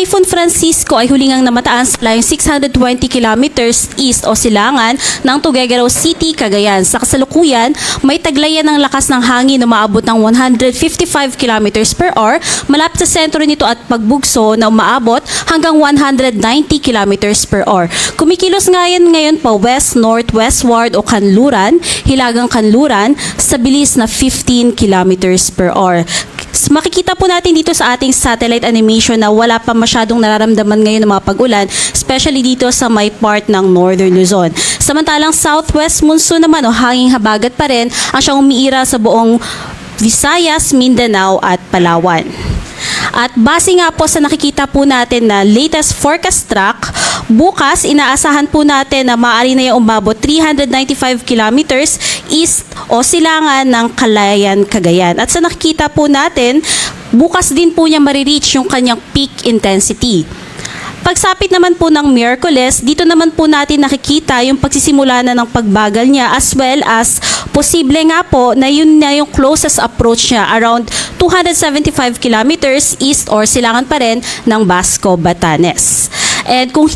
Typhoon Francisco ay hulingang namataan sa layong 620 kilometers east o silangan ng Tuguegarao City, Cagayan. Sa kasalukuyan, may taglayan ng lakas ng hangin na umaabot ng 155 kilometers per hour malapit sa sentro nito at pagbugso na umaabot hanggang 190 kilometers per hour. Kumikilos ngayon pa west-northwestward o kanluran, hilagang kanluran sa bilis na 15 kilometers per hour. Makikita po natin dito sa ating satellite animation na wala pa masyadong nararamdaman ngayon ng mga pag-ulan, especially dito sa may part ng Northern Luzon. Samantalang southwest monsoon naman o hanging habagat pa rin ang siyang umiira sa buong Visayas, Mindanao at Palawan. At base nga po sa nakikita po natin na latest forecast track, bukas inaasahan po natin na maaari na yung umabot 395 kilometers east o silangan ng Calayan, Cagayan. At sa nakikita po natin, bukas din po niya marireach yung kanyang peak intensity. Pagsapit naman po ng Miyerkules, dito naman po natin nakikita yung pagsisimula na ng pagbagal niya as well as posible nga po na yun na yung closest approach niya around 275 kilometers east or silangan pa rin ng Basco, Batanes. And kung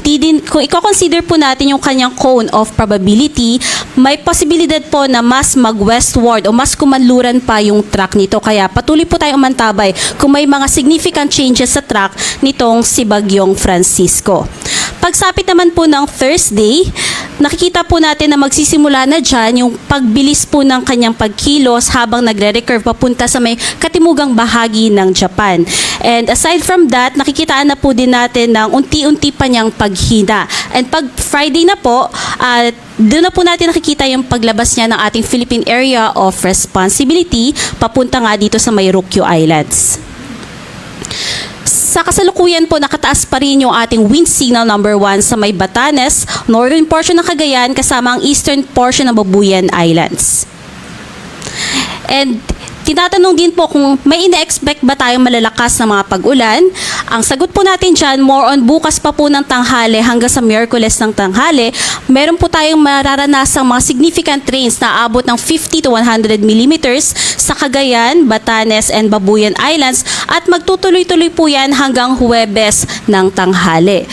i-consider po natin yung kanyang cone of probability, may posibilidad po na mas mag-westward o mas kumanluran pa yung track nito. Kaya patuloy po tayong umantabay kung may mga significant changes sa track nitong si Bagyong Francisco. Pagsapit naman po ng Thursday, nakikita po natin na magsisimula na dyan yung pagbilis po ng kanyang pagkilos habang nagre-recurve papunta sa may katimugang bahagi ng Japan. And aside from that, nakikitaan na po din natin ng unti-unti pa niyang paghina. And pag Friday na po, doon na po natin nakikita yung paglabas niya ng ating Philippine Area of Responsibility papunta nga dito sa may Ryukyu Islands. Sa kasalukuyan po, nakataas pa rin yung ating wind signal number 1 sa may Batanes, northern portion ng Cagayan, kasama ang eastern portion ng Babuyan Islands. And tinatanong din po kung may ina-expect ba tayong malalakas na mga pag-ulan. Ang sagot po natin dyan, more on bukas pa po ng tanghali hanggang sa Miyerkules ng tanghali, meron po tayong mararanasang mga significant rains na aabot ng 50 to 100 millimeters sa Cagayan, Batanes, and Babuyan Islands at magtutuloy-tuloy po yan hanggang Huwebes ng tanghali.